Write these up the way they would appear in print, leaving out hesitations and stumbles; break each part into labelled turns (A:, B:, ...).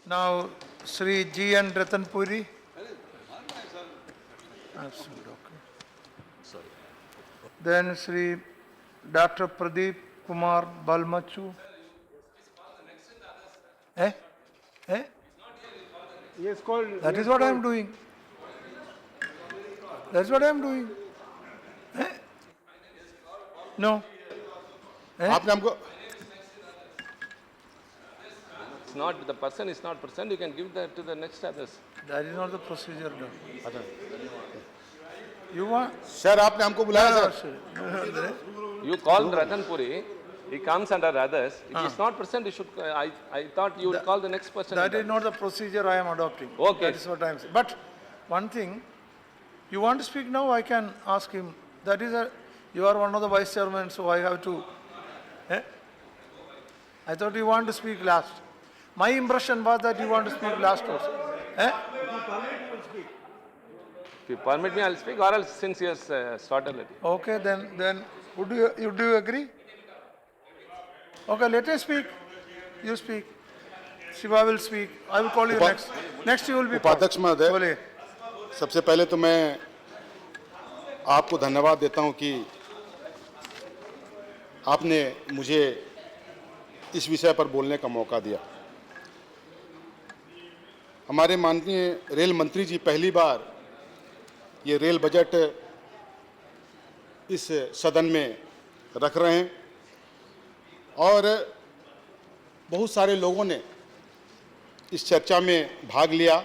A: Now, Sri G. N. Ratanpuri. Absolutely, okay. Then Sri Dr. Pradeep Kumar Balmachu. Eh? Eh?
B: Yes, called.
A: That is what I am doing. That's what I am doing. Eh? No. Eh?
C: आपने हमको
D: It's not, the person is not present, you can give that to the next others.
A: That is not the procedure done. You want?
C: Sir आपने हमको बुलाया sir
D: You called Ratanpuri, he comes under others. If he is not present, you should, I thought you would call the next person.
A: That is not the procedure I am adopting.
D: Okay.
A: That is what I am saying. But one thing, you want to speak now, I can ask him. That is you are one of the vice chairmen, so I have to. Eh? I thought you want to speak last. My impression was that you want to speak last also. Eh?
D: If you permit me, I will speak, or else since he has started it.
A: Okay, then would you do you agree? Okay, let us speak. You speak. Shiva will speak. I will call you next. Next you will be.
C: उपाध्यक्ष महोदय,
A: बोलिए.
C: सबसे पहले तो मैं आपको धन्यवाद देता हूं कि आपने मुझे इस विषय पर बोलने का मौका दिया। हमारे माननीय रेल मंत्री जी पहली बार ये रेल बजट इस सदन में रख रहे हैं और बहुत सारे लोगों ने इस चर्चा में भाग लिया।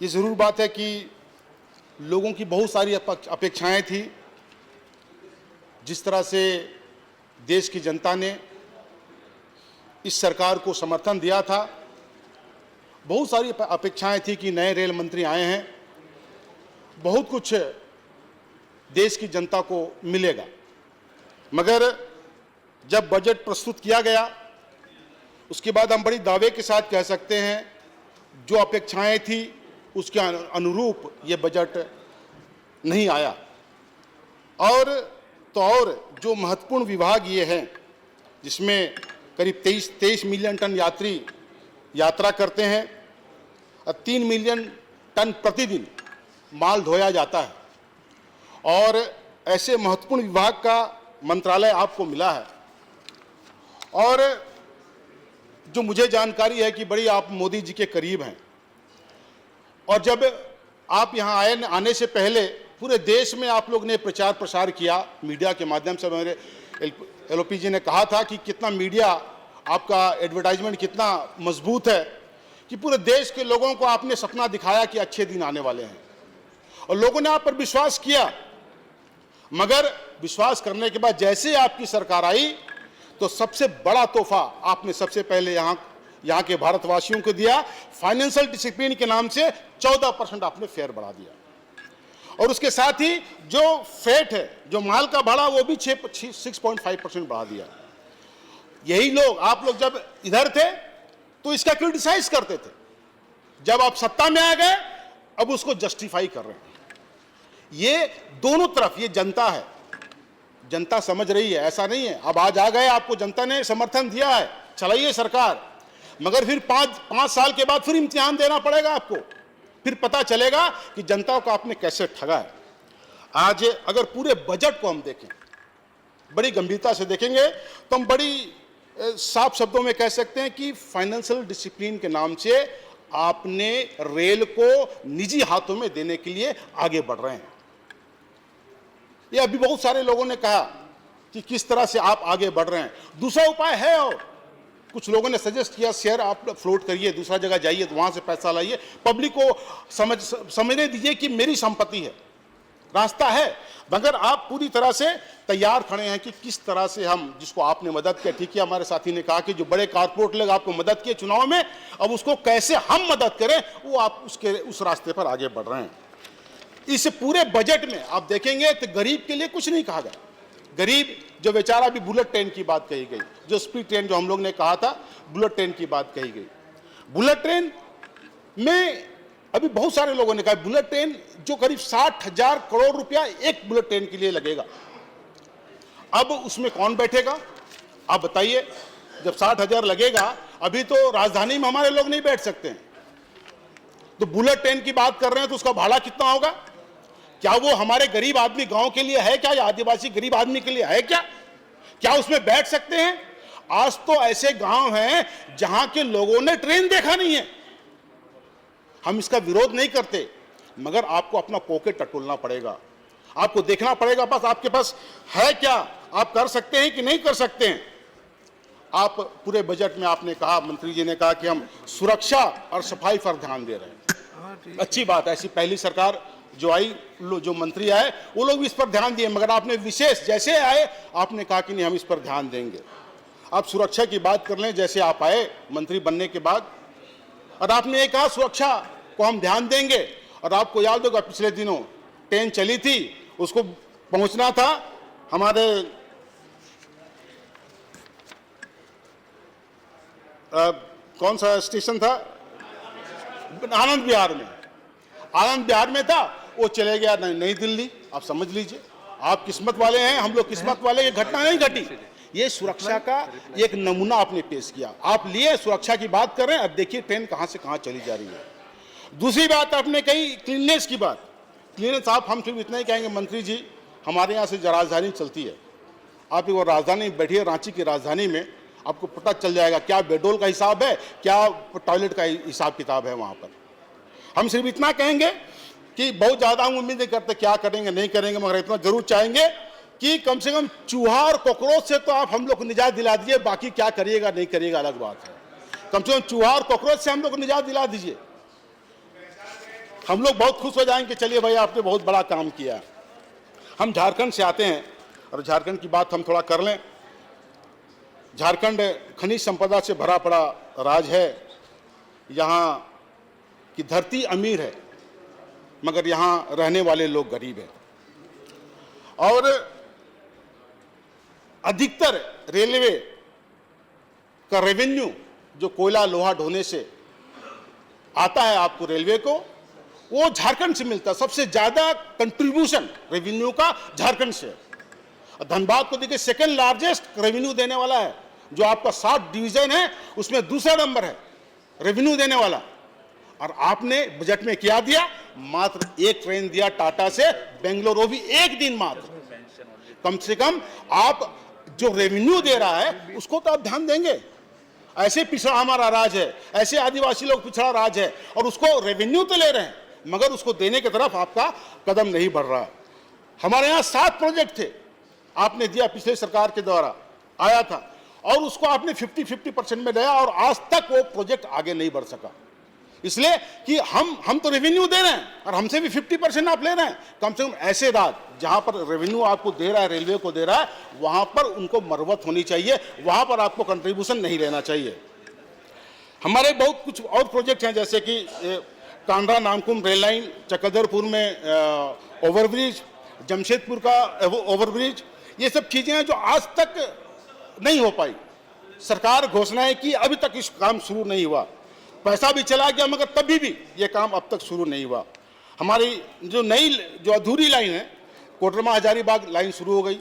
C: ये ज़रूर बात है कि लोगों की बहुत सारी अपेक्षाएं थी। जिस तरह से देश की जनता ने इस सरकार को समर्थन दिया था, बहुत सारी अपेक्षाएं थी कि नए रेल मंत्री आए हैं, बहुत कुछ देश की जनता को मिलेगा। मगर जब बजट प्रस्तुत किया गया उसके बाद हम बड़ी दावे के साथ कह सकते हैं जो अपेक्षाएं थी उसके अनुरूप ये बजट नहीं आया। और जो महत्वपूर्ण विभाग ये हैं जिसमें करीब 23 मिलियन टन यात्री यात्रा करते हैं और 3 मिलियन टन प्रतिदिन माल ढोया जाता है और ऐसे महत्वपूर्ण विभाग का मंत्रालय आपको मिला है। और जो मुझे जानकारी है कि बड़ी आप मोदी जी के करीब हैं और जब आप यहाँ आने से पहले पूरे देश में आप लोग ने प्रचार प्रसार किया मीडिया के माध्यम से। मेरे एलओपी जी ने कहा था कि कितना मीडिया आपका एडवर्टाइजमेंट कितना मजबूत है कि पूरे देश के लोगों को आपने सपना दिखाया कि अच्छे दिन आने वाले हैं और लोगों ने आप पर विश्वास किया। मगर विश्वास करने के बाद जैसे आपकी सरकार आई तो सबसे बड़ा तोहफा आपने सबसे पहले यहाँ के भारतवासियों को दिया। फाइनेंशियल डिसिप्लिन के नाम से 14% आपने फेयर बढ़ा दिया और उसके साथ ही जो फेट है, जो माल का भाड़ा, वो भी 6.5% बढ़ा दिया। यही लोग, आप लोग जब इधर थे तो इसका क्रिटिसाइज करते थे, जब आप सत्ता में आ गए अब उसको जस्टिफाई कर रहे हैं। ये दोनों तरफ ये जनता है, जनता समझ रही है, ऐसा नहीं है। अब आज आ गए, आपको जनता ने समर्थन दिया है, चलाइए सरकार, मगर फिर 5 साल के बाद फिर इम्तिहान देना पड़ेगा आपको, फिर पता चलेगा कि जनता को आपने कैसे ठगा है। आज अगर पूरे बजट को हम देखें, बड़ी गंभीरता से देखेंगे तो हम बड़ी साफ शब्दों में कह सकते हैं कि फाइनेंशियल डिसिप्लिन के नाम से आपने रेल को निजी हाथों में देने के लिए आगे बढ़ रहे हैं। ये अभी बहुत सारे लोगों ने कहा कि किस तरह से आप आगे बढ़ रहे हैं। दूसरा उपाय है, और कुछ लोगों ने सजेस्ट किया शेयर आप फ्लोट करिए, दूसरा जगह जाइए तो वहां से पैसा लाइए, पब्लिक को समझने दीजिए कि मेरी संपत्ति है। रास्ता है, मगर आप पूरी तरह से तैयार खड़े हैं कि किस तरह से हम, जिसको आपने मदद किया, ठीक है, हमारे साथी ने कहा कि जो बड़े कारपोरेट लोग आपको मदद किए चुनाव में, अब उसको कैसे हम मदद करें, वो आप उस रास्ते पर आगे बढ़ रहे हैं। इस पूरे बजट में आप देखेंगे तो गरीब के लिए कुछ नहीं कहा गया। गरीब जो बेचारा, भी बुलेट ट्रेन की बात कही गई, जो स्पीड ट्रेन जो हम लोग ने कहा था, बुलेट ट्रेन की बात कही गई। बुलेट ट्रेन में अभी बहुत सारे लोगों ने कहा बुलेट ट्रेन जो करीब 60,000 करोड़ रुपया एक बुलेट ट्रेन के लिए लगेगा, अब उसमें कौन बैठेगा आप बताइए। जब 60,000 लगेगा, अभी तो राजधानी में हमारे लोग नहीं बैठ सकते हैं, तो बुलेट ट्रेन की बात कर रहे हैं तो उसका भाड़ा कितना होगा? क्या वो हमारे गरीब आदमी गांव के लिए है क्या, या आदिवासी गरीब आदमी के लिए है क्या? क्या उसमें बैठ सकते हैं? आज तो ऐसे गांव हैं जहां के लोगों ने ट्रेन देखा नहीं है। हम इसका विरोध नहीं करते, मगर आपको अपना पॉकेट टटोलना पड़ेगा, आपको देखना पड़ेगा बस आपके पास है क्या, आप कर सकते हैं कि नहीं कर सकते हैं। आप पूरे बजट में आपने कहा, मंत्री जी ने कहा कि हम सुरक्षा और सफाई पर ध्यान दे रहे हैं। अच्छी बात है, ऐसी पहली सरकार जो आई, जो मंत्री आए वो लोग भी इस पर ध्यान दिए, मगर आपने विशेष जैसे आए आपने कहा कि नहीं हम इस पर ध्यान देंगे। आप सुरक्षा की बात कर लें, जैसे आप आए मंत्री बनने के बाद और आपने ये कहा सुरक्षा को हम ध्यान देंगे, और आपको याद होगा पिछले दिनों ट्रेन चली थी, उसको पहुंचना था हमारे कौन सा स्टेशन था, आनंद विहार में, आनंद विहार में था, वो चले गया नई दिल्ली। आप समझ लीजिए, आप किस्मत वाले हैं, हम लोग किस्मत वाले, ये घटना नहीं घटी। ये सुरक्षा का एक नमूना आपने पेश किया, आप लिए सुरक्षा की बात कर रहे हैं, अब देखिए ट्रेन कहां से कहां चली जा रही है। दूसरी बात आपने कही क्लीननेस की बात, क्लीननेस आप हम सिर्फ इतना ही कहेंगे मंत्री जी, हमारे यहाँ से जो राजधानी चलती है, आप एक राजधानी में बैठिए, रांची की राजधानी में, आपको पता चल जाएगा क्या बेडोल का हिसाब है, क्या टॉयलेट का हिसाब किताब है वहाँ पर। हम सिर्फ इतना कहेंगे कि बहुत ज़्यादा हम उम्मीद नहीं करते क्या करेंगे नहीं करेंगे, मगर इतना जरूर चाहेंगे कि कम से कम चूहा और कॉकरोच से तो आप हम लोग को निजात दिला दीजिए, बाकी क्या करिएगा नहीं करिएगा अलग बात है। कम से कम चूहा और कॉकरोच से हम लोग को निजात दिला दीजिए, हम लोग बहुत खुश हो जाएंगे, चलिए भाई आपने बहुत बड़ा काम किया। हम झारखंड से आते हैं और झारखंड की बात हम थोड़ा कर लें। झारखंड खनिज संपदा से भरा पड़ा राज्य है, यहाँ की धरती अमीर है मगर यहाँ रहने वाले लोग गरीब हैं, और अधिकतर रेलवे का रेवेन्यू जो कोयला लोहा ढोने से आता है आपको रेलवे को, वो झारखंड से मिलता है। सबसे ज्यादा कंट्रीब्यूशन रेवेन्यू का झारखंड से। धनबाद को देखिए सेकेंड लार्जेस्ट रेवेन्यू देने वाला है, जो आपका 7 डिवीजन है उसमें दूसरा नंबर है रेवेन्यू देने वाला। और आपने बजट में क्या दिया? मात्र एक ट्रेन दिया टाटा से बेंगलुरु, भी एक दिन मात्र। कम से कम आप जो रेवेन्यू दे रहा है उसको तो आप ध्यान देंगे। ऐसे पिछड़ा हमारा राज्य है, ऐसे आदिवासी लोग पिछड़ा राज्य है, और उसको रेवेन्यू तो ले रहे हैं मगर उसको देने की तरफ आपका कदम नहीं बढ़ रहा। हमारे यहाँ 7 प्रोजेक्ट थे, आपने दिया पिछले सरकार के द्वारा आया था, और उसको आपने 50% में दिया, और आज तक वो प्रोजेक्ट आगे नहीं बढ़ सका। इसलिए कि हम तो रेवेन्यू दे रहे हैं और हमसे भी 50% आप ले रहे हैं। कम से कम ऐसे राज्य जहां पर रेवेन्यू आपको दे रहा है, रेलवे को दे रहा है, वहां पर उनको मरम्मत होनी चाहिए, वहां पर आपको कंट्रीब्यूशन नहीं लेना चाहिए। हमारे बहुत कुछ और प्रोजेक्ट हैं, जैसे कि कांड्रा नामकुम रेल लाइन, चक्रधरपुर में ओवरब्रिज, जमशेदपुर का ओवरब्रिज, ये सब चीजें हैं जो आज तक नहीं हो पाई। सरकार घोषणाएं की, अभी तक इस काम शुरू नहीं हुआ। पैसा भी चला गया मगर तभी भी ये काम अब तक शुरू नहीं हुआ। हमारी जो नई जो अधूरी लाइन है, कोडरमा हजारीबाग लाइन शुरू हो गई,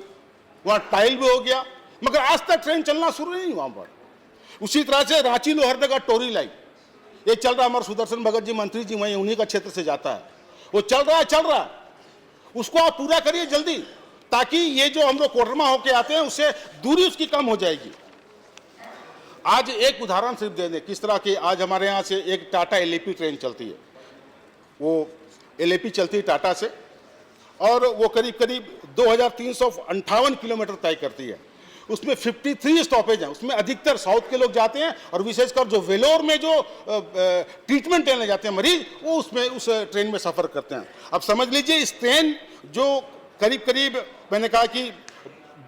C: वहाँ टाइल भी हो गया मगर आज तक ट्रेन चलना शुरू नहीं हुआ वहाँ पर। उसी तरह से रांची लोहरदगा टोरी लाइन ये चल रहा है, हमारे सुदर्शन भगत जी मंत्री जी वहीं उन्हीं का क्षेत्र से जाता है, वो चल रहा है, उसको आप पूरा करिए जल्दी, ताकि ये जो हम लोग कोडरमा होके आते हैं उससे दूरी उसकी कम हो जाएगी। आज एक उदाहरण सिर्फ दे दें किस तरह की, आज हमारे यहाँ से एक टाटा एलएपी ट्रेन चलती है, वो एलएपी चलती है टाटा से, और वो करीब 2358 किलोमीटर तय करती है। उसमें 53 स्टॉपेज हैं, उसमें अधिकतर साउथ के लोग जाते हैं, और विशेषकर जो वेलोर में जो ट्रीटमेंट लेने जाते हैं मरीज, वो उसमें उस ट्रेन में सफ़र करते हैं। अब समझ लीजिए इस ट्रेन जो करीब मैंने कहा कि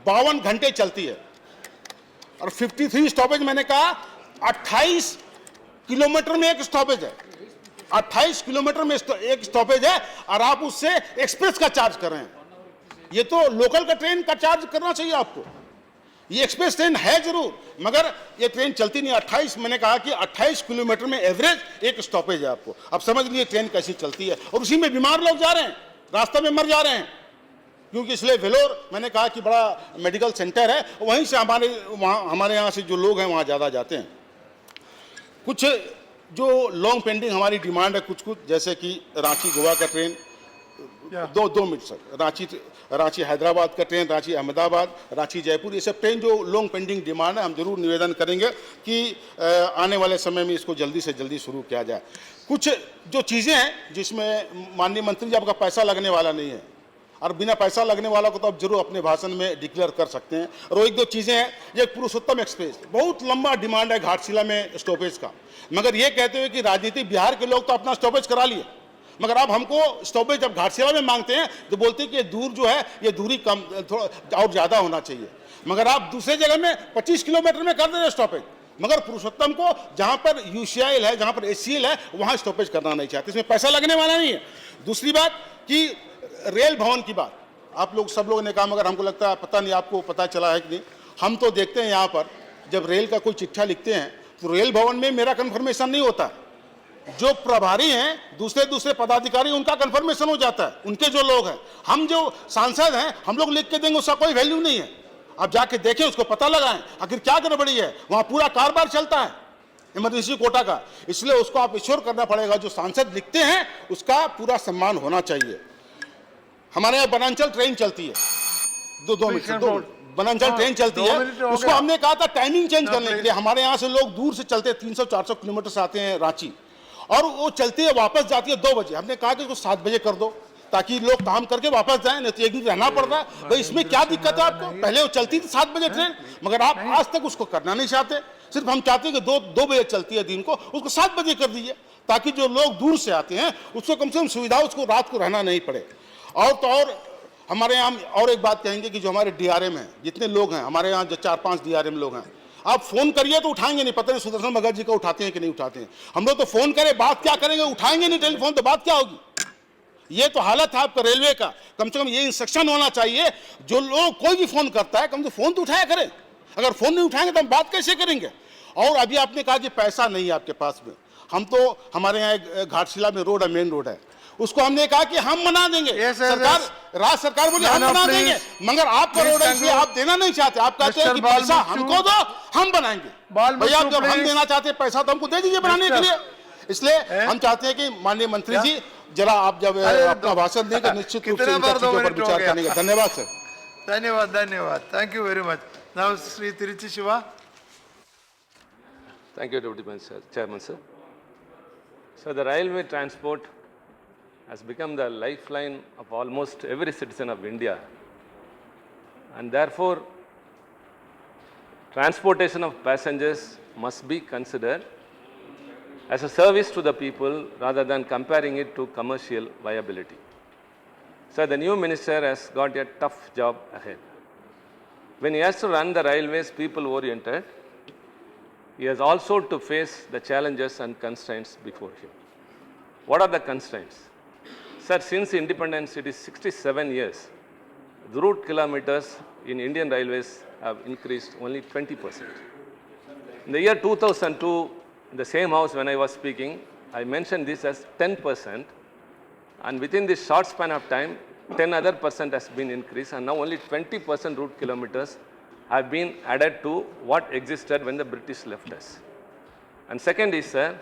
C: 52 घंटे चलती है, और 53 स्टॉपेज, मैंने कहा 28 किलोमीटर में एक स्टॉपेज है, 28 किलोमीटर में एक स्टॉपेज है, और आप उससे एक्सप्रेस का चार्ज कर रहे हैं। ये तो लोकल का ट्रेन का चार्ज करना चाहिए आपको। ये एक्सप्रेस ट्रेन है जरूर, मगर ये ट्रेन चलती नहीं। 28, मैंने कहा कि 28 किलोमीटर में एवरेज एक स्टॉपेज है आपको। अब समझ लीजिए ट्रेन कैसी चलती है, और उसी में बीमार लोग जा रहे हैं, रास्ते में मर जा रहे हैं। क्योंकि इसलिए वेलोर मैंने कहा कि बड़ा मेडिकल सेंटर है, वहीं से हमारे यहाँ से जो लोग हैं वहाँ ज़्यादा जाते हैं। कुछ जो लॉन्ग पेंडिंग हमारी डिमांड है कुछ जैसे कि रांची गोवा का ट्रेन, दो मिनट सर, रांची हैदराबाद का ट्रेन, रांची अहमदाबाद, रांची जयपुर, ये सब ट्रेन जो लॉन्ग पेंडिंग डिमांड है, हम जरूर निवेदन करेंगे कि आने वाले समय में इसको जल्दी से जल्दी शुरू किया जाए। कुछ जो चीज़ें हैं जिसमें माननीय मंत्री जी आपका पैसा लगने वाला नहीं है, और बिना पैसा लगने वाला को तो आप जरूर अपने भाषण में डिक्लेयर कर सकते हैं। और वो एक दो चीज़ें हैं, एक पुरुषोत्तम एक्सप्रेस, बहुत लंबा डिमांड है घाटशिला में स्टॉपेज का, मगर ये कहते हुए कि राजनीतिक बिहार के लोग तो अपना स्टॉपेज करा लिए, मगर अब हमको स्टॉपेज जब घाटशिला में मांगते हैं तो बोलते हैं कि ये दूर जो है ये दूरी कम थोड़ा और ज़्यादा होना चाहिए, मगर आप दूसरे जगह में 25 किलोमीटर में कर दे रहे स्टॉपेज, मगर पुरुषोत्तम को जहाँ पर UCL है, जहाँ पर ACL है, वहाँ स्टॉपेज करना नहीं चाहते, इसमें पैसा लगने वाला नहीं है। दूसरी बात कि रेल भवन की बात आप लोग सब लोगों ने कहा, मगर हमको लगता है पता नहीं आपको पता चला है कि नहीं, हम तो देखते हैं यहाँ पर जब रेल का कोई चिट्ठा लिखते हैं तो रेल भवन में मेरा कन्फर्मेशन नहीं होता, जो प्रभारी हैं दूसरे पदाधिकारी उनका कन्फर्मेशन हो जाता है, उनके जो लोग हैं। हम जो सांसद हैं हम लोग लिख के देंगे, उसका कोई वैल्यू नहीं है। आप जाके देखें, उसको पता लगाएं आखिर क्या गड़बड़ी है, वहाँ पूरा कारोबार चलता है इमरजेंसी कोटा का, इसलिए उसको आप इंश्योर करना पड़ेगा, जो सांसद लिखते हैं उसका पूरा सम्मान होना चाहिए। हमारे यहाँ वनांचल ट्रेन चलती है, दो मिनट वनांचल ट्रेन चलती है, उसको हमने कहा था टाइमिंग चेंज करने के लिए। हमारे यहाँ से लोग दूर से चलते 300-400 किलोमीटर से आते हैं रांची, और वो चलती है वापस जाती है 2 बजे। हमने कहा कि उसको 7 बजे कर दो ताकि लोग काम करके वापस जाएं, नहीं तो एक दिन रहना पड़ता है। भाई इसमें क्या दिक्कत है आपको? पहले वो चलती थी 7 बजे ट्रेन, मगर आप आज तक उसको करना नहीं चाहते। सिर्फ हम चाहते हैं कि 2 बजे चलती है दिन को, उसको 7 बजे कर दीजिए, ताकि जो लोग दूर से आते हैं उसको कम से कम सुविधा, उसको रात को रहना नहीं पड़े। और तो और हमारे यहाँ और एक बात कहेंगे कि जो हमारे DRM हैं, जितने लोग हैं हमारे यहाँ, जो 4-5 DRM लोग हैं, आप फोन करिए तो उठाएंगे नहीं, पता नहीं सुदर्शन भगत जी का उठाते हैं कि नहीं उठाते हैं। हम लोग तो फोन करें बात क्या करेंगे, उठाएंगे नहीं टेलीफोन, तो बात क्या होगी? ये तो हालत है आपका रेलवे का। कम से कम ये इंस्ट्रक्शन होना चाहिए, जो लोग कोई भी फोन करता है कम से फोन तो उठाया करें। अगर फोन नहीं उठाएंगे तो हम बात कैसे करेंगे? और अभी आपने कहा कि पैसा नहीं है आपके पास में, हम तो हमारे यहाँ एक घाटशिला में रोड है, मेन रोड है, उसको हमने कहा कि हम बना देंगे। सरकार, राज्य सरकार बोली हम बना देंगे, मगर आपका रोड है इसलिए आप देना नहीं चाहते। आप कहते हैं कि पैसा हमको दो, हम बनाएंगे। भैया जब हम देना चाहते हैं पैसा तो हमको दे दीजिए बनाने के लिए। इसलिए हम चाहते हैं कि माननीय मंत्री जी जरा आप जब अपना भाषण देंगे निश्चित रूप से इन चीजों पर विचार करेंगे। धन्यवाद सर।
A: धन्यवाद, thank you very much. Now Shri Tiruchi Shiva.
D: Thank you, Deputy Chairman, sir. So the railway transport has become the lifeline of almost every citizen of India, and therefore transportation of passengers must be considered as a service to the people rather than comparing it to commercial viability. So the new minister has got a tough job ahead. When he has to run the railways people-oriented, he has also to face the challenges and constraints before him. What are the constraints? Sir, since independence, it is 67 years. The route kilometers in Indian railways have increased only 20%. In the year 2002, in the same house when I was speaking, I mentioned this as 10%, and within this short span of time, 10 other % has been increased, and now only 20% route kilometers have been added to what existed when the British left us. And second is, sir,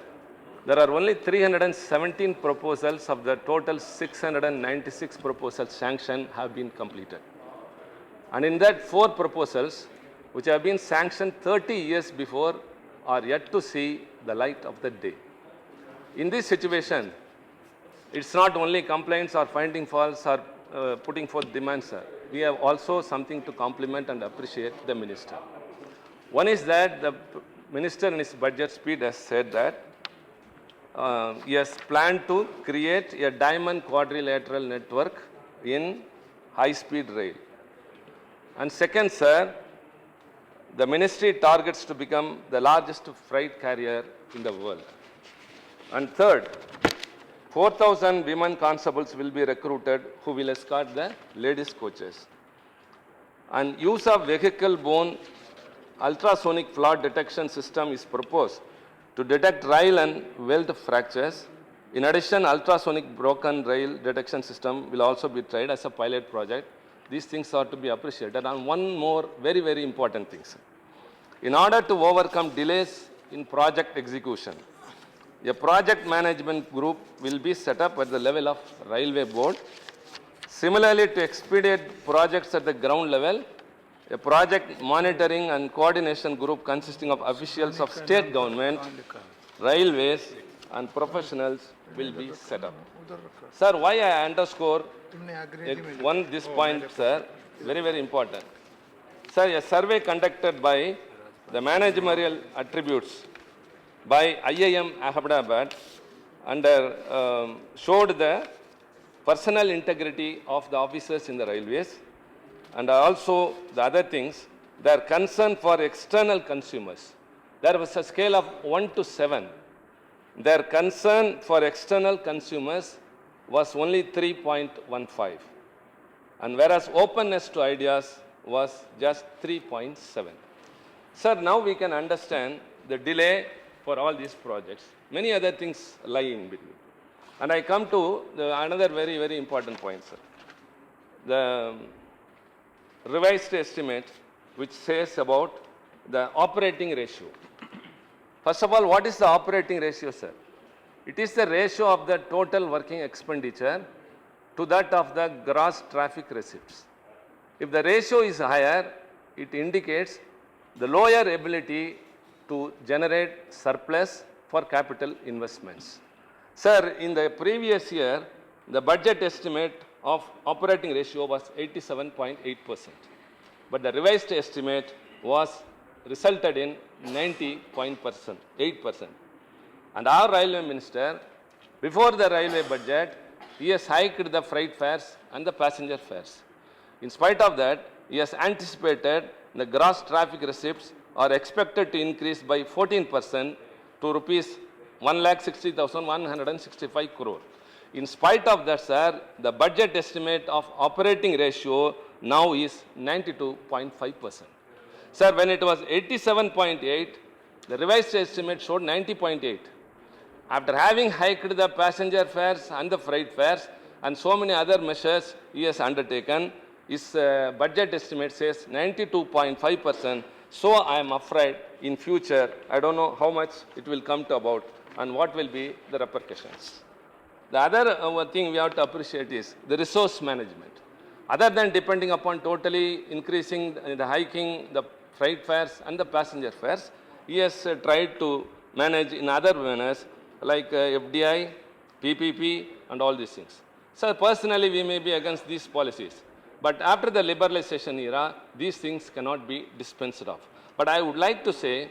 D: there are only 317 proposals of the total 696 proposals sanctioned have been completed. And in that 4 proposals, which have been sanctioned 30 years before, are yet to see the light of the day. In this situation, it's not only complaints or finding faults or putting forth demands, sir. We have also something to compliment and appreciate the minister. One is that the minister in his budget speech has said that he has planned to create a diamond quadrilateral network in high-speed rail. And second, sir, the ministry targets to become the largest freight carrier in the world. And third, 4,000 women constables will be recruited who will escort the ladies' coaches. And use of vehicle-borne ultrasonic flood detection system is proposed to detect rail and weld fractures. In addition, ultrasonic broken rail detection system will also be tried as a pilot project These things are to be appreciated. And one more very, very important thing, sir. In order to overcome delays in project execution, a project management group will be set up at the level of Railway Board. Similarly, to expedite projects at the ground level, a project monitoring and coordination group consisting of officials of state government, railways, and professionals will be set up. Sir, why I underscore this point, sir, very, very important. Sir, a survey conducted by the managerial attributes by IIM Ahmedabad showed the personal integrity of the officers in the railways and also the other things, their concern for external consumers. There was a scale of 1 to 7. Their concern for external consumers was only 3.15. And whereas openness to ideas was just 3.7. Sir, now we can understand the delay for all these projects. Many other things lie in between. And I come to another very, very important point, sir. The revised estimate which says about the operating ratio. First of all, what is the operating ratio, sir? It is the ratio of the total working expenditure to that of the gross traffic receipts. If the ratio is higher, it indicates the lower ability to generate surplus for capital investments. Sir, in the previous year, the budget estimate of operating ratio was 87.8%, but the revised estimate resulted in 90.8%. And our railway minister, before the railway budget, he has hiked the freight fares and the passenger fares. In spite of that, he has anticipated the gross traffic receipts are expected to increase by 14% to rupees 1,60,165 crore. In spite of that, sir, the budget estimate of operating ratio now is 92.5%. Sir, when it was 87.8, the revised estimate showed 90.8. After having hiked the passenger fares and the freight fares and so many other measures he has undertaken, his budget estimate says 92.5%. So I am afraid in future, I don't know how much it will come to about and what will be the repercussions. The other thing we have to appreciate is the resource management. Other than depending upon totally increasing the hiking the freight fares and the passenger fares, he has tried to manage in other manners like FDI, PPP and all these things. So personally we may be against these policies. But after the liberalization era, these things cannot be dispensed of. But I would like to say,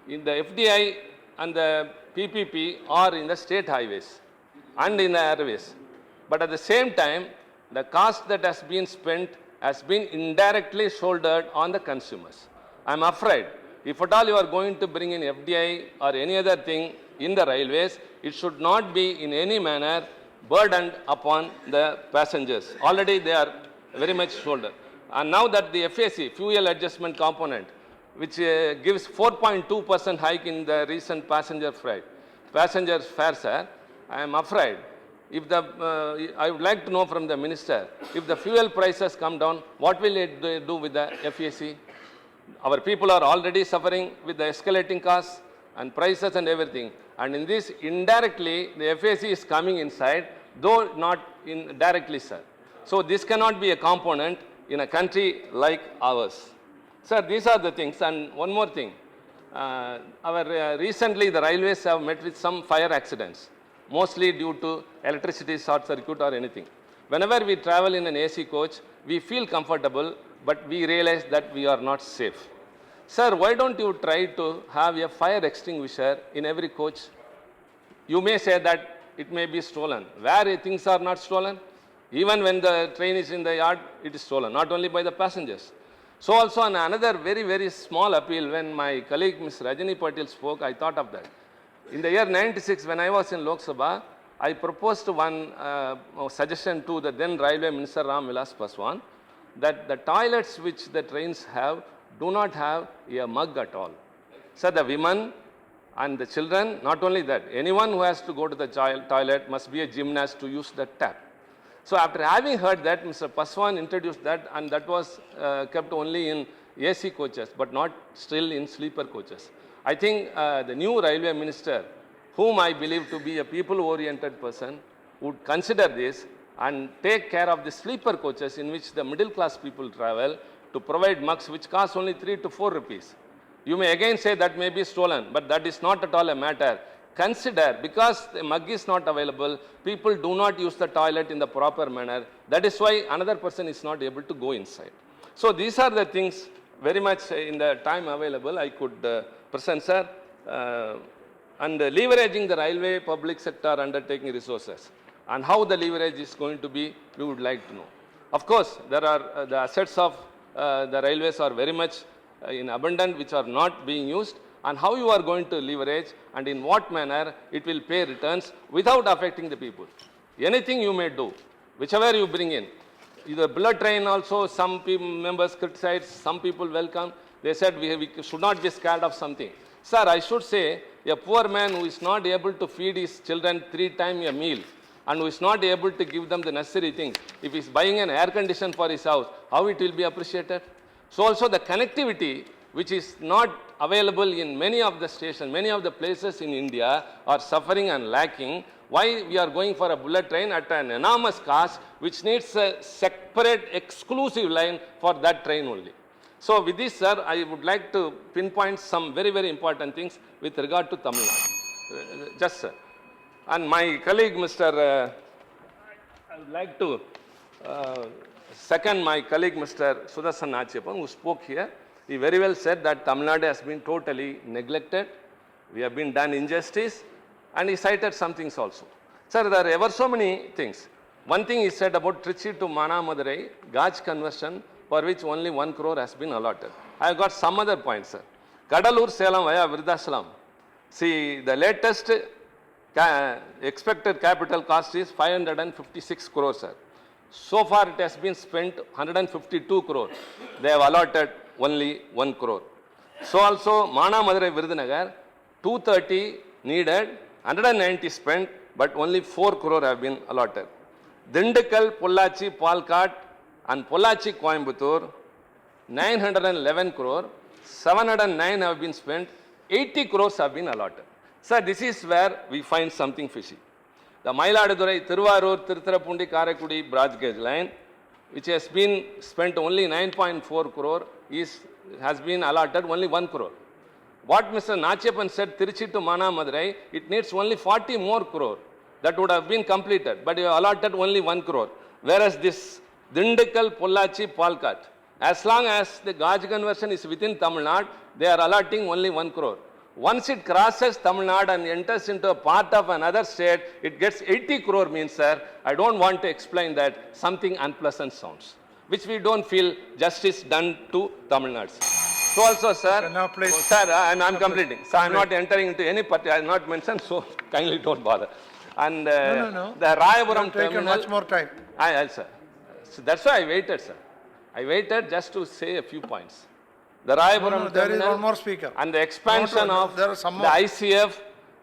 D: in the FDI and the PPP are in the state highways and in the airways. But at the same time, the cost that has been spent has been indirectly shouldered on the consumers. I am afraid, if at all you are going to bring in FDI or any other thing in the railways, it should not be in any manner burdened upon the passengers. Already they are very much shouldered. And now that the FAC, fuel adjustment component, which gives 4.2% hike in the recent passenger fares, sir, I am afraid. If I would like to know from the minister, if the fuel prices come down, what will it do with the FAC? Our people are already suffering with the escalating costs and prices and everything. And in this, indirectly, the FAC is coming inside, though not directly, sir. So this cannot be a component in a country like ours. Sir, these are the things. And one more thing. Recently, the railways have met with some fire accidents, mostly due to electricity short circuit or anything. Whenever we travel in an AC coach, we feel comfortable, but we realize that we are not safe. Sir, why don't you try to have a fire extinguisher in every coach? You may say that it may be stolen. Where things are not stolen? Even when the train is in the yard, it is stolen, not only by the passengers. So also on another very, very small appeal, when my colleague Ms. Rajani Patil spoke, I thought of that. In the year 96, when I was in Lok Sabha, I proposed one suggestion to the then Railway Minister Ram Vilas Paswan, that the toilets which the trains have do not have a mug at all. So the women and the children, not only that, anyone who has to go to the toilet must be a gymnast to use the tap. So after having heard that, Mr. Paswan introduced that, and that was kept only in AC coaches, but not still in sleeper coaches. I think the new railway minister, whom I believe to be a people-oriented person, would consider this and take care of the sleeper coaches in which the middle-class people travel to provide mugs which cost only 3 to 4 rupees. You may again say that may be stolen, but that is not at all a matter. Consider, because the mug is not available, people do not use the toilet in the proper manner. That is why another person is not able to go inside. So these are the things very much in the time available I could present, sir. And leveraging the railway public sector undertaking resources and how the leverage is going to be, we would like to know. Of course, there are the assets of the railways are very much in abundance which are not being used, and how you are going to leverage and in what manner it will pay returns without affecting the people. Anything you may do, whichever you bring in. Either bullet train also, some members criticized, some people welcome. They said we should not be scared of something. Sir, I should say, a poor man who is not able to feed his children 3 times a meal and who is not able to give them the necessary things, if he is buying an air condition for his house, how it will be appreciated? So also the connectivity, which is not available in many of the stations, many of the places in India are suffering and lacking. Why we are going for a bullet train at an enormous cost, which needs a separate exclusive line for that train only. So with this, sir, I would like to pinpoint some very, very important things with regard to Tamil Nadu. Just, sir. And my colleague, Mr. I would like to second my colleague, Mr. Sudarshan Nachappan, who spoke here. He very well said that Tamil Nadu has been totally neglected. We have been done injustice. And he cited some things also. Sir, there are ever so many things. One thing he said about Trichy to Manamadurai, gauge conversion, for which only 1 crore has been allotted. I have got some other points, sir. Kadalur Salem via Vridhachalam. See, the latest expected capital cost is 556 crores, sir. So far it has been spent 152 crore. They have allotted only 1 crore. So also Manamadurai Virudhunagar, 230 needed, 190 spent, but only 4 crore have been allotted. Dindigul, Pollachi, Palkat and Pollachi, Coimbatore, 911 crore, 709 have been spent, 80 crores have been allotted. Sir, this is where we find something fishy. The Mayiladuthurai, Thiruvarur, Tirutirapundi, Karaikudi broad gauge line, which has been spent only 9.4 crore, has been allotted only 1 crore. What Mr. Nachappan said, Trichy to Manamadurai, it needs only 40 more crore. That would have been completed, but you allotted only 1 crore. Whereas this Dindigul, Pollachi, Palkat, as long as the gauge conversion is within Tamil Nadu, they are allotting only 1 crore. Once it crosses Tamil Nadu and enters into a part of another state, it gets 80 crore means, sir, I don't want to explain that, something unpleasant sounds, which we don't feel justice done to Tamil Nadu. So also, sir,
A: Now, please.
D: sir, and I'm completing. So I'm not entering into any party, I have not mentioned, so kindly don't bother. And
A: No.
D: the Rayapuram
A: You've taken
D: terminal.
A: much more time.
D: Sir. So that's why I waited, sir. I waited just to say a few points. The Rayapuram
A: There is
D: terminal
A: one more speaker.
D: and the expansion
A: No,
D: of
A: there are some
D: the
A: more.
D: ICF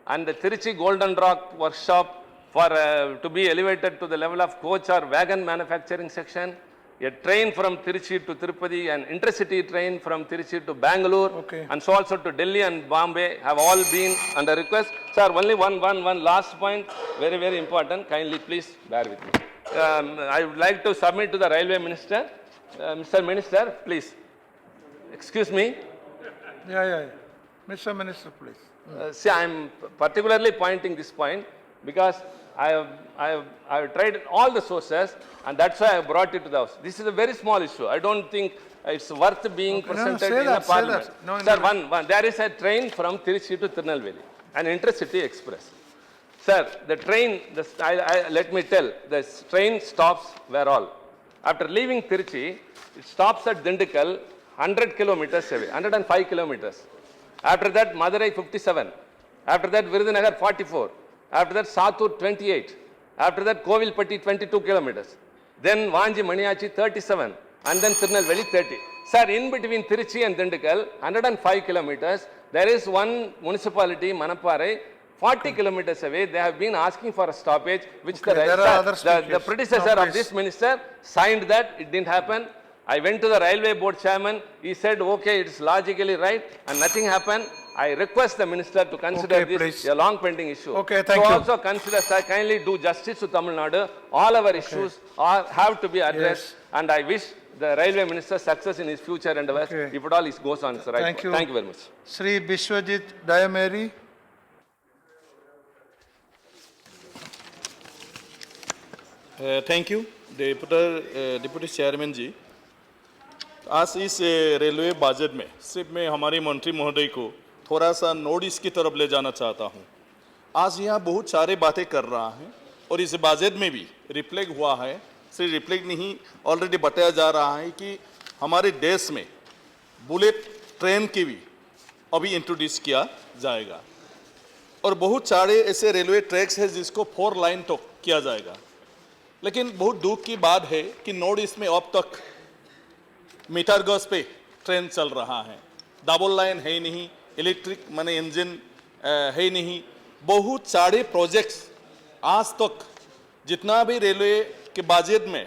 D: and the Trichy Golden Rock workshop for to be elevated to the level of coach or wagon manufacturing section. A train from Trichy to Tirupati, an intercity train from Trichy to Bangalore,
A: Okay.
D: and so also to Delhi and Bombay have all been under request. Sir, only one last point, very, very important. Kindly please bear with me. I would like to submit to the Railway Minister. Mr. Minister, please. Excuse me.
A: Yeah. Mr. Minister, please.
D: See, I am particularly pointing this point because I have tried all the sources, and that's why I brought it to the House. This is a very small issue. I don't think it's worth being presented
A: say
D: in
A: that,
D: a
A: say
D: parliament.
A: that. No,
D: Sir,
A: no.
D: there is a train from Trichy to Tirunelveli, an intercity express. Sir, the train, let me tell, the train stops where all. After leaving Trichy, it stops at Dindigul, 100 kilometers away, 105 kilometers. After that, Madurai 57. After that, Virudhunagar 44. After that, Satur 28. After that, Kovilpatti 22 kilometers. Then Vanji Maniachi 37. And then Tirunelveli 30. Sir, in between Trichy and Dindigul, 105 kilometers, there is one municipality, Manaparai, 40 kilometers away, they have been asking for a stoppage, which
A: Okay, there are other
D: the
A: speakers.
D: predecessor
A: Now,
D: of this
A: please.
D: minister signed that, it didn't happen. I went to the railway board chairman, he said, okay, it's logically right, and nothing happened. I request the minister to consider
A: Okay,
D: this
A: please.
D: a long pending issue.
A: Okay, thank
D: so
A: you.
D: also consider, sir, kindly do justice to Tamil Nadu. All our issues have to be addressed,
A: Yes.
D: and I wish the railway minister success in his future endeavors,
A: Okay.
D: if at all it goes on, sir.
A: Thank you.
D: Thank you very much.
A: Sri Bishwajit Dayameri.
E: Thank you deputy chairman ji. आज इस railway budget में सिर्फ मैं हमारे मंत्री महोदय को थोड़ा सा नोटिस की तरफ ले जाना चाहता हूँ। आज यहाँ बहुत सारे बातें कर रहा है और इस बजट में भी रिफ्लेक्ट हुआ है, सिर्फ रिफ्लेक्ट नहीं ऑलरेडी बताया जा रहा है कि हमारे देश में बुलेट ट्रेन की भी अभी इंट्रोड्यूस किया जाएगा और बहुत सारे ऐसे रेलवे ट्रैक्स हैं जिसको 4 लाइन तक किया जाएगा। लेकिन बहुत दुख की बात है कि नॉर्थ ईस्ट में अब तक मीटर गज पे ट्रेन चल रहा है, डबल लाइन है नहीं, इलेक्ट्रिक माने इंजन है नहीं। बहुत सारे प्रोजेक्ट्स आज तक जितना भी रेलवे के बजट में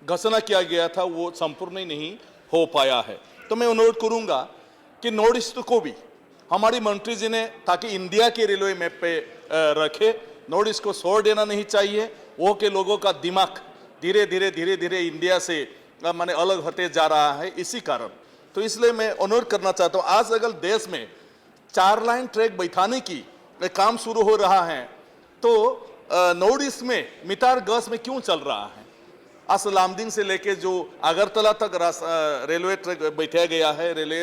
E: घोषणा किया गया था वो संपूर्ण नहीं हो पाया है। तो मैं अनुरोध करूंगा कि नॉर्थ ईस्ट को भी हमारी मंत्री जी ने, ताकि इंडिया के रेलवे मैप पे रखे, नॉर्थ ईस्ट को छोड़ देना नहीं चाहिए। वो के लोगों का दिमाग धीरे धीरे इंडिया से माने अलग होते जा रहा है इसी कारण। तो इसलिए मैं अनुरोध करना चाहता हूँ, आज अगर देश में 4 लाइन ट्रैक बैठाने की काम शुरू हो रहा है तो नॉर्थ ईस्ट में मीटर गज में क्यों चल रहा है? आज लामडिंग से लेके जो अगरतला तक रेलवे ट्रैक बैठाया गया है, रेलवे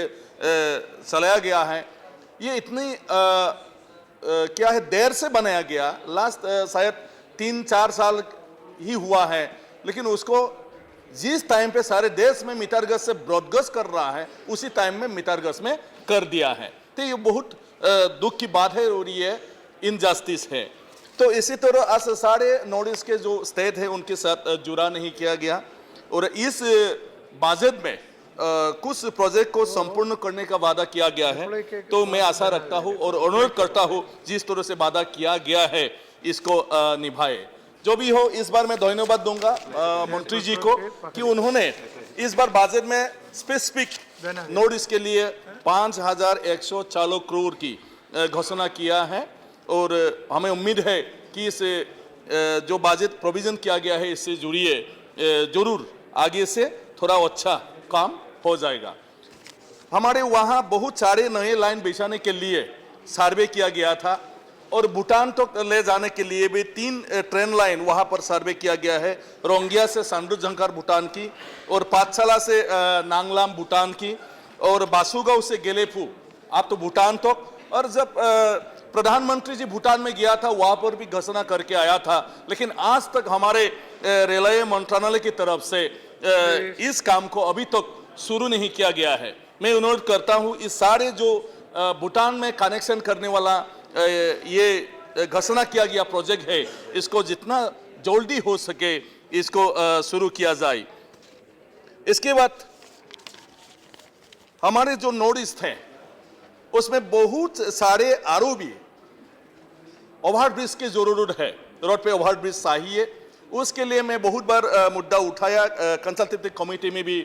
E: चलाया गया है, ये इतनी क्या है देर से बनाया गया, लास्ट शायद 3-4 साल ही हुआ है, लेकिन उसको जिस टाइम पे सारे देश में मीटर गज से ब्रॉडगज कर रहा है उसी टाइम में मीटर गज में कर दिया है। तो ये बहुत दुख की बात है और ये इनजस्टिस है। तो इसी तरह आज सारे नॉर्थ ईस्ट के जो स्टेट है उनके साथ जुड़ा नहीं किया गया और इस बजट में कुछ प्रोजेक्ट को संपूर्ण करने का वादा किया गया है। तो मैं आशा रखता हूं और अनुरोध करता हूं जिस तरह से वादा किया गया है इसको निभाए। जो भी हो, इस बार मैं धन्यवाद दूंगा मंत्री जी को कि उन्होंने इस बार बजट में स्पेसिफिक नॉर्थ ईस्ट के लिए 5140 करोड़ की घोषणा किया है और हमें उम्मीद है कि इस जो बजट प्रोविजन किया गया है इससे जुड़िए जरूर आगे से थोड़ा अच्छा काम हो जाएगा। हमारे वहाँ बहुत सारे नए लाइन बिछाने के लिए सर्वे किया गया था और भूटान तक ले जाने के लिए भी 3 ट्रेन लाइन वहाँ पर सर्वे किया गया है, रोंगिया से सांडू-झंकार भूटान की और पाठशाला से नांगलाम भूटान की और बासुगांव से गेलेफू आप तो भूटान तक। और जब प्रधानमंत्री जी भूटान में गया था वहाँ पर भी घोषणा करके आया था, लेकिन आज तक हमारे रेलवे मंत्रालय की तरफ से इस काम को अभी तक शुरू नहीं किया गया है। मैं अनुरोध करता हूँ इस सारे जो भूटान में कनेक्शन करने वाला ये घोषणा किया गया प्रोजेक्ट है इसको जितना जल्दी हो सके इसको शुरू किया जाए। इसके बाद हमारे जो नॉर्थ ईस्ट है उसमें बहुत सारे आरोपी ओवरब्रिज की जरूरत है, रोड पे ओवरब्रिज चाहिए। उसके लिए मैं बहुत बार मुद्दा उठाया, कंसल्टेटिव कमेटी में भी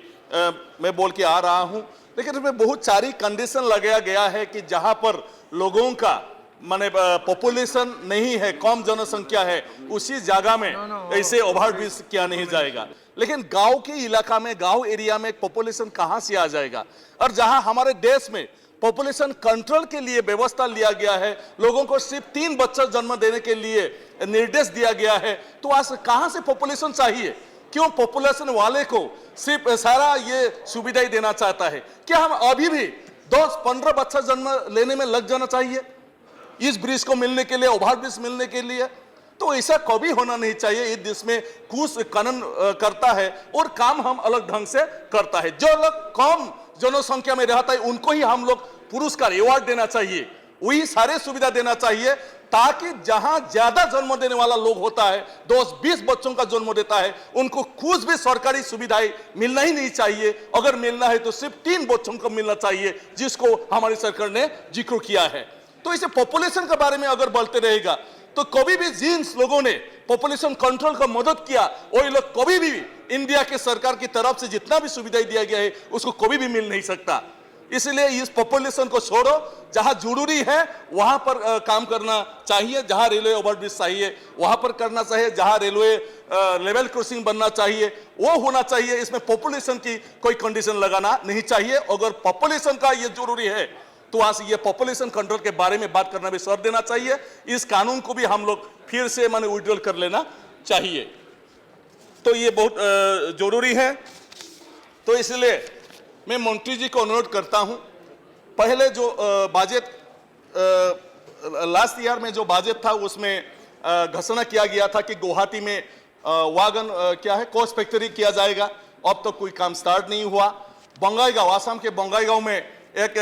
E: मैं बोल के आ रहा हूं, लेकिन उसमें बहुत सारी कंडीशन लगाया गया है कि जहां पर लोगों का माने पॉपुलेशन नहीं है, कम जनसंख्या है, उसी जगह में ऐसे ओवरब्रिज किया नहीं जाएगा। लेकिन गांव के इलाका में, गांव एरिया में पॉपुलेशन कहां से आ जाएगा? और जहां हमारे देश में पॉपुलेशन कंट्रोल के लिए व्यवस्था लिया गया है, लोगों को सिर्फ 3 बच्चा जन्म देने के लिए निर्देश दिया गया है, तो आज कहां से पॉपुलेशन चाहिए? क्यों पॉपुलेशन वाले को सिर्फ सारा ये सुविधाएं देना चाहता है? क्या हम अभी भी 10-15 बच्चा जन्म लेने में लग जाना चाहिए इस ब्रिज को मिलने के लिए, ओवर ब्रिज मिलने के लिए? तो ऐसा कभी होना नहीं चाहिए। इस देश में कुछ कानून करता है और काम हम अलग ढंग से करता है। जो लोग कम जनसंख्या में रहता है उनको ही हम लोग पुरस्कार अवार्ड देना चाहिए, वही सारे सुविधा देना चाहिए, ताकि जहां ज्यादा जन्म देने वाला लोग होता है, 10-20 बच्चों का जन्म देता है, उनको कुछ भी सरकारी सुविधाएं मिलना ही नहीं चाहिए। अगर मिलना है तो सिर्फ 3 बच्चों को मिलना चाहिए, जिसको हमारी सरकार ने जिक्र किया है। तो इसे पॉपुलेशन के बारे में अगर बोलते रहेगा तो कभी भी जिन लोगों ने पॉपुलेशन कंट्रोल का मदद किया वही लोग कभी भी इंडिया के सरकार की तरफ से जितना भी सुविधाएं दिया गया है उसको कभी भी मिल नहीं सकता। इसलिए इस पॉपुलेशन को छोड़ो, जहां जरूरी है वहां पर काम करना चाहिए, जहां रेलवे ओवरब्रिज चाहिए वहां पर करना चाहिए, जहां रेलवे लेवल क्रॉसिंग बनना चाहिए वो होना चाहिए। इसमें पॉपुलेशन की कोई कंडीशन लगाना नहीं चाहिए। अगर पॉपुलेशन का ये जरूरी है तो आज ये पॉपुलेशन कंट्रोल के बारे में बात करना भी सर देना चाहिए। इस कानून को भी हम लोग फिर से माने विड्रॉल कर लेना चाहिए, तो ये बहुत जरूरी है। तो इसलिए मैं मंत्री जी को अनुरोध करता हूं, पहले जो बजट लास्ट ईयर में जो बजट था उसमें घोषणा किया गया था कि गुवाहाटी में वागन क्या है कोच फैक्ट्री किया जाएगा। अब तो कोई काम स्टार्ट नहीं हुआ। बंगाईगांव, आसाम के बंगाईगांव में एक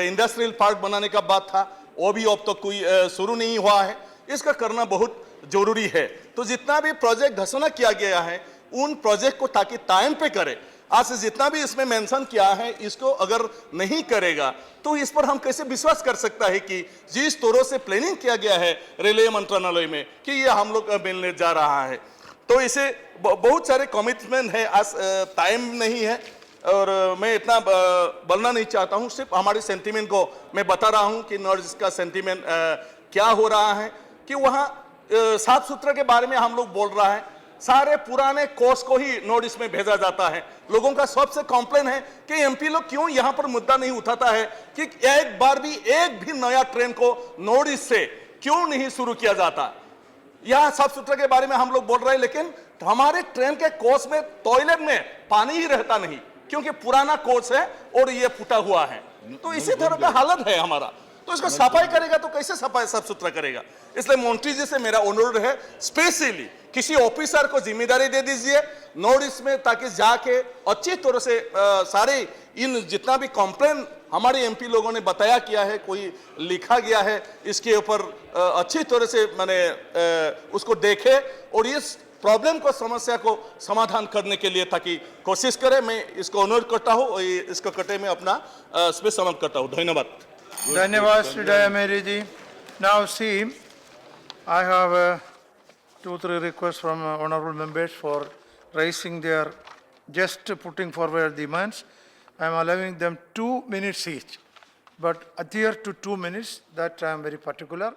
E: इंडस्ट्रियल पार्क बनाने का बात था, वो भी अब तो कोई शुरू नहीं हुआ है। इसका करना बहुत जरूरी है। तो जितना भी प्रोजेक्ट घोषणा किया गया है उन प्रोजेक्ट को ताकि टाइम पे करे। आज से जितना भी इसमें मेंशन किया है इसको अगर नहीं करेगा तो इस पर हम कैसे विश्वास कर सकता है कि जिस तरह से प्लानिंग किया गया है रेलवे मंत्रालय में कि ये हम लोग मिलने जा रहा है। तो इसे बहुत सारे कमिटमेंट है, आज टाइम नहीं है और मैं इतना बोलना नहीं चाहता हूँ। सिर्फ हमारे सेंटीमेंट को मैं बता रहा हूँ कि नॉर्थ ईस्ट का सेंटीमेंट क्या हो रहा है कि वहाँ साफ सुथरा के बारे में हम लोग बोल रहा है। सारे पुराने कोर्स को ही नॉर्थ ईस्ट में भेजा जाता है। लोगों का सबसे कंप्लेन है कि एमपी लोग क्यों यहाँ पर मुद्दा नहीं उठाता है कि एक बार भी एक भी नया ट्रेन को नॉर्थ ईस्ट से क्यों नहीं शुरू किया जाता। यहाँ साफ सुथरा के बारे में हम लोग बोल रहे हैं, लेकिन हमारे ट्रेन के कोच में टॉयलेट में पानी ही रहता नहीं क्योंकि पुराना कोच है और ये फूटा हुआ है। तो इसी तरह का हालत है हमारा। तो इसका सफाई करेगा तो कैसे सफाई साफ सुथरा करेगा। इसलिए मंत्री जी से मेरा अनुरोध है, स्पेशली किसी ऑफिसर को जिम्मेदारी दे दीजिए नॉर्थ ईस्ट में, ताकि जाके अच्छी तरह से सारे इन जितना भी कंप्लेन हमारे एमपी लोगों ने बताया किया है, कोई लिखा गया है, इसके ऊपर अच्छी तरह से मैंने उसको देखे और इस प्रॉब्लम को समस्या को समाधान करने के लिए ताकि कोशिश करें। मैं इसको अनुरोध करता हूँ और इसको कटे में अपना स्पेस समाप्त करता हूँ। धन्यवाद।
A: धन्यवाद श्री दयामेरी जी। Now see, I have 2-3 requests from honorable members for raising their, just putting forward demands. I am allowing them 2 minutes each, but adhere to 2 minutes, that I am very particular.